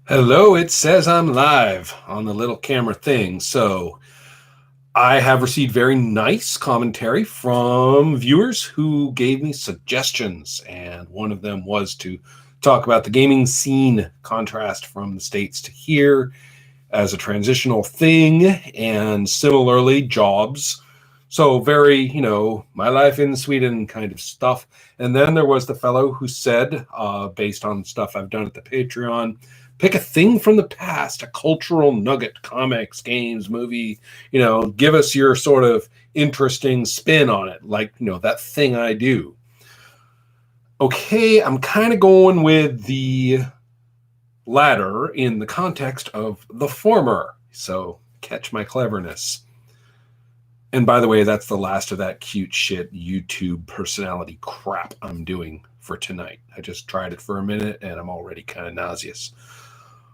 Hello, it says I'm live on the little camera thing. So I have received very nice commentary from viewers who gave me suggestions. And one of them was to talk about the gaming scene contrast from the States to here as a transitional thing, and similarly, jobs. So, very, my life in Sweden kind of stuff. And then there was the fellow who said, based on stuff I've done at the Patreon, pick a thing from the past, a cultural nugget, comics, games, movie, give us your sort of interesting spin on it, like, that thing I do. Okay, I'm kind of going with the latter in the context of the former. So catch my cleverness. And by the way, that's the last of that cute shit YouTube personality crap I'm doing for tonight. I just tried it for a minute and I'm already kind of nauseous.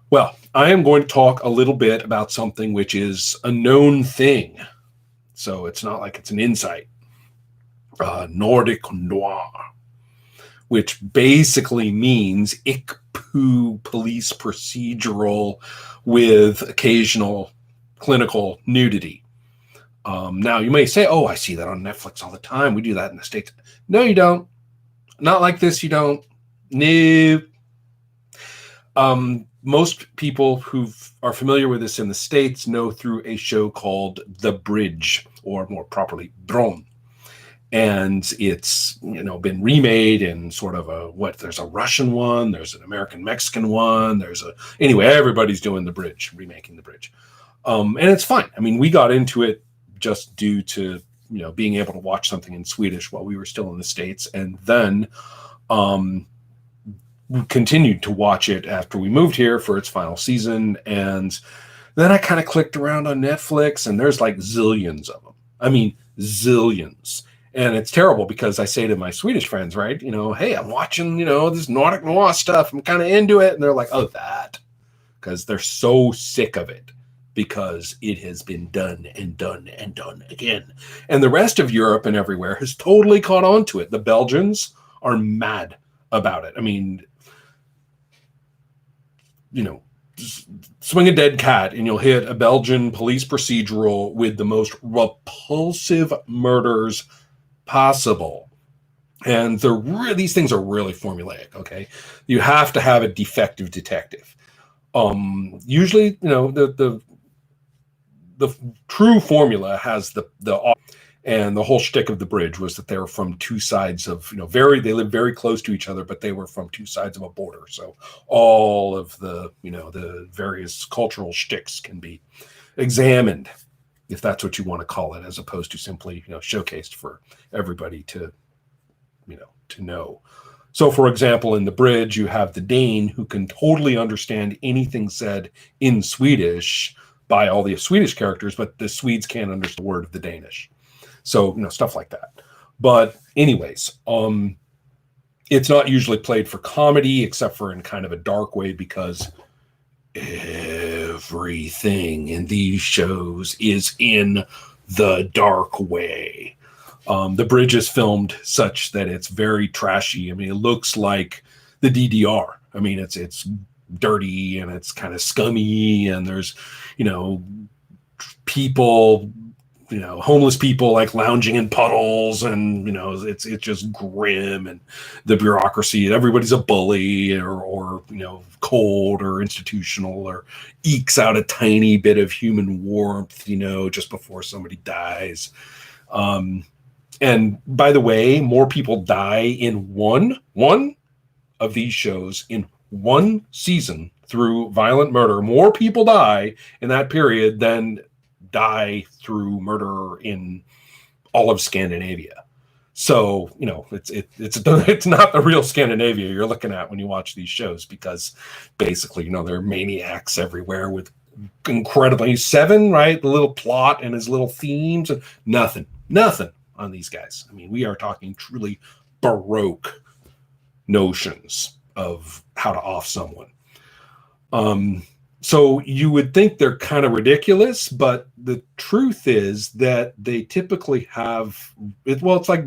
Well, I am going to talk a little bit about something which is a known thing. So it's not like it's an insight. Nordic noir, which basically means ICPU police procedural with occasional clinical nudity. Now, you may say, oh, I see that on Netflix all the time. We do that in the States. No, you don't. Not like this, you don't. No. Most people who are familiar with this in the States know through a show called The Bridge, or more properly, Bron. And it's, been remade in sort of there's a Russian one, there's an American-Mexican one, anyway, everybody's doing The Bridge, remaking The Bridge. And it's fine. I mean, we got into it just due to, being able to watch something in Swedish while we were still in the States. And then we continued to watch it after we moved here for its final season. And then I kind of clicked around on Netflix and there's like zillions of them. I mean, zillions. And it's terrible because I say to my Swedish friends, right, hey, I'm watching, this Nordic noir stuff. I'm kind of into it. And they're like, oh, that. Because they're so sick of it because it has been done and done and done again. And the rest of Europe and everywhere has totally caught on to it. The Belgians are mad about it. I mean, swing a dead cat and you'll hit a Belgian police procedural with the most repulsive murders possible. And these things are really formulaic, okay? You have to have a defective detective. Usually, the true formula has the and the whole shtick of The Bridge was that they were from two sides of, they lived very close to each other, but they were from two sides of a border. So all of the, the various cultural shticks can be examined, if that's what you want to call it, as opposed to simply, showcased for everybody to, to know. So, for example, in The Bridge, you have the Dane who can totally understand anything said in Swedish by all the Swedish characters, but the Swedes can't understand the word of the Danish. So, stuff like that. But anyways, it's not usually played for comedy, except for in kind of a dark way, because everything in these shows is in the dark way. The Bridge is filmed such that it's very trashy. I mean, it looks like the DDR. I mean, it's dirty and it's kind of scummy, and there's, people, homeless people like lounging in puddles, and it's just grim, and the bureaucracy. Everybody's a bully or cold or institutional, or ekes out a tiny bit of human warmth, just before somebody dies. And by the way, more people die in one of these shows in one season through violent murder. More people die in that period than die through murder in all of Scandinavia. So, it's not the real Scandinavia you're looking at when you watch these shows, because basically, there are maniacs everywhere with incredibly seven, right? The little plot and his little themes, and nothing on these guys. I mean, we are talking truly Baroque notions of how to off someone. So you would think they're kind of ridiculous, but the truth is that they typically have it. Well, it's like,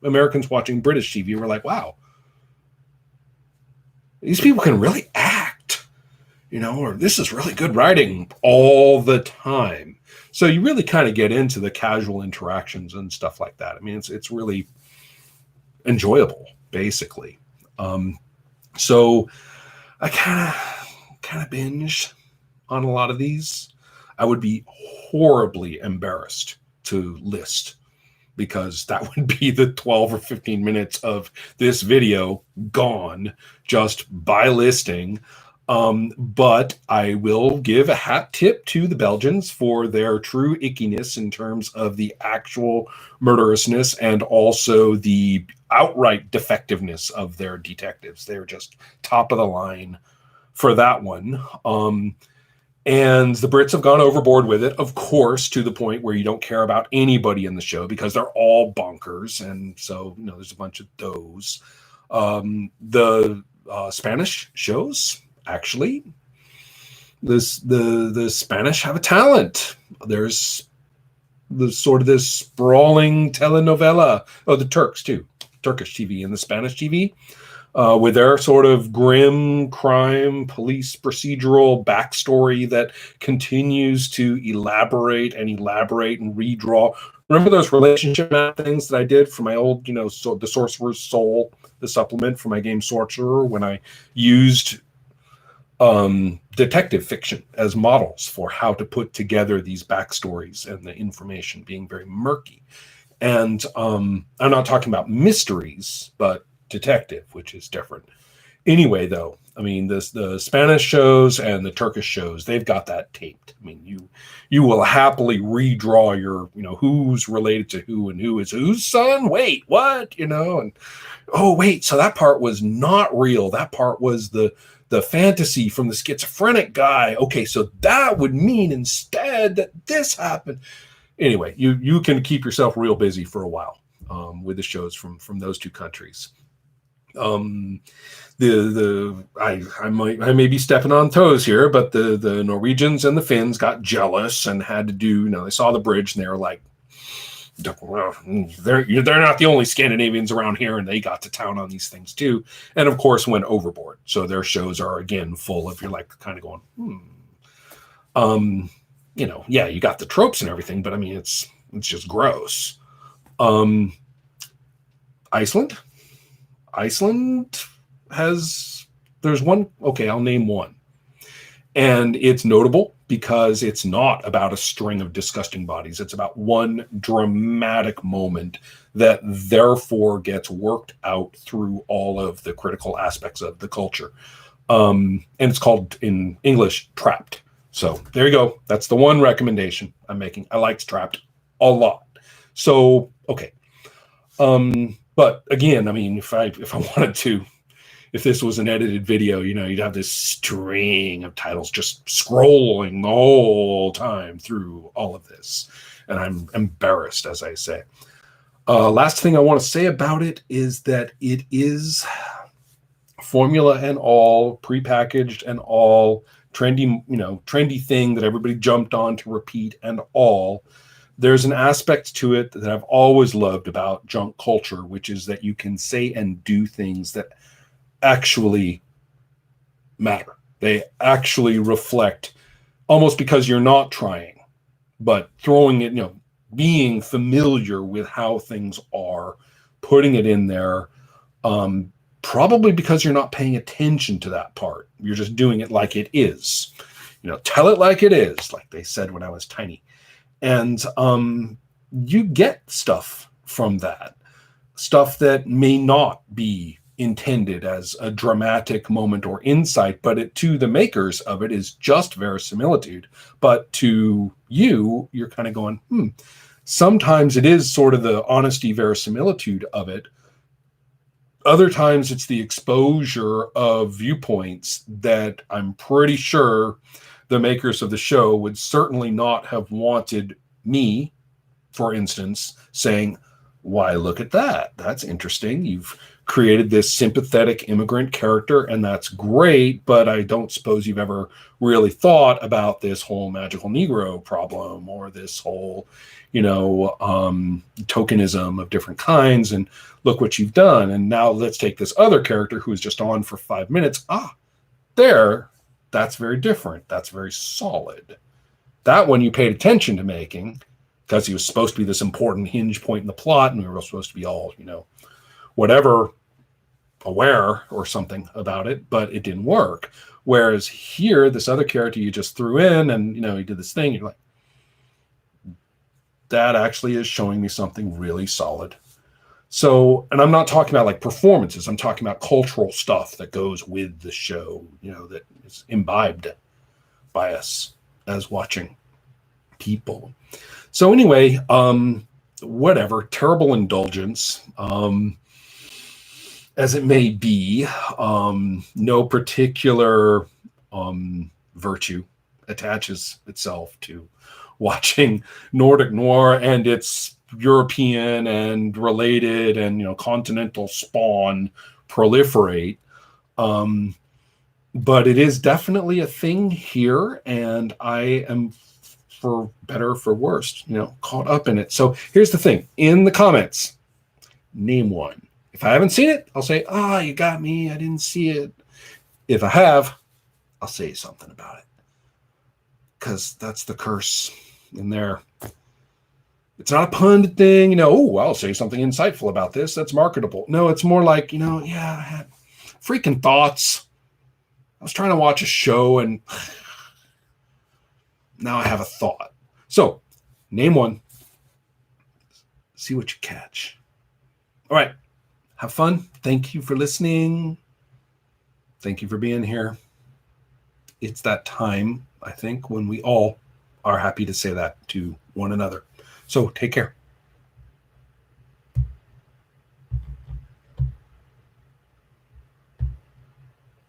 Americans watching British TV. We're like, wow, these people can really act. or this is really good writing all the time. So you really kind of get into the casual interactions and stuff like that. I mean, it's really enjoyable, basically. So I kind of binged on a lot of these. I would be horribly embarrassed to list, because that would be the 12 or 15 minutes of this video gone just by listing. But I will give a hat tip to the Belgians for their true ickiness in terms of the actual murderousness and also the outright defectiveness of their detectives. They're just top of the line for that one. And the Brits have gone overboard with it, of course, to the point where you don't care about anybody in the show because they're all bonkers. And so, there's a bunch of those. The Spanish shows, actually, the Spanish have a talent. There's this sprawling telenovela. Oh, the Turks too. Turkish TV and the Spanish TV. With their sort of grim crime police procedural backstory that continues to elaborate and redraw. Remember those relationship map things that I did for my old, the Sorcerer's Soul, the supplement for my game Sorcerer, when I used detective fiction as models for how to put together these backstories and the information being very murky. And I'm not talking about mysteries, but detective, which is different. Anyway, though, I mean, the Spanish shows and the Turkish shows, they've got that taped. I mean, you will happily redraw your, who's related to who and who is whose son. Wait, what? And oh, wait, so that part was not real. That part was the fantasy from the schizophrenic guy. Okay, so that would mean instead that this happened. Anyway, you can keep yourself real busy for a while with the shows from those two countries. I may be stepping on toes here, but the Norwegians and the Finns got jealous and had to do, they saw the bridge and they were like, well, they're not the only Scandinavians around here, and they got to town on these things too, and of course went overboard. So their shows are again full of, you're like kind of going, yeah, you got the tropes and everything, but I mean it's just gross. Iceland there's one, okay, I'll name one. And it's notable because it's not about a string of disgusting bodies. It's about one dramatic moment that therefore gets worked out through all of the critical aspects of the culture. And it's called, in English, Trapped. So there you go. That's the one recommendation I'm making. I liked Trapped a lot. So, okay. But again, I mean, if I wanted to, if this was an edited video, you'd have this string of titles just scrolling the whole time through all of this. And I'm embarrassed, as I say. Last thing I want to say about it is that it is formula and all, prepackaged and all, trendy thing that everybody jumped on to repeat and all. There's an aspect to it that I've always loved about junk culture, which is that you can say and do things that actually matter. They actually reflect, almost because you're not trying, but throwing it, being familiar with how things are, putting it in there, probably because you're not paying attention to that part. You're just doing it like it is. Tell it like it is, like they said when I was tiny. And you get stuff from that, stuff that may not be intended as a dramatic moment or insight, but to the makers of it is just verisimilitude. But to you, you're kind of going, sometimes it is sort of the honesty verisimilitude of it. Other times it's the exposure of viewpoints that I'm pretty sure the makers of the show would certainly not have wanted me, for instance, saying, why, look at that. That's interesting. You've created this sympathetic immigrant character, and that's great, but I don't suppose you've ever really thought about this whole magical Negro problem or this whole, tokenism of different kinds, and look what you've done. And now let's take this other character who is just on for 5 minutes. There. That's very different. That's very solid. That one you paid attention to making because he was supposed to be this important hinge point in the plot, and we were supposed to be all, whatever, aware or something about it, but it didn't work. Whereas here, this other character you just threw in and, he did this thing, you're like, that actually is showing me something really solid. So, and I'm not talking about like performances, I'm talking about cultural stuff that goes with the show, that is imbibed by us as watching people. So anyway, whatever, terrible indulgence, as it may be, no particular virtue attaches itself to watching Nordic noir and its European and related and continental spawn proliferate. But it is definitely a thing here, and I am, for better or for worse, caught up in it. So here's the thing. In the comments, name one. If I haven't seen it, I'll say, you got me. I didn't see it. If I have, I'll say something about it. Because that's the curse in there. It's not a pundit thing, I'll say something insightful about this. That's marketable. No, it's more like, I had freaking thoughts. I was trying to watch a show and now I have a thought. So, name one. See what you catch. All right. Have fun. Thank you for listening. Thank you for being here. It's that time, I think, when we all are happy to say that to one another. So take care.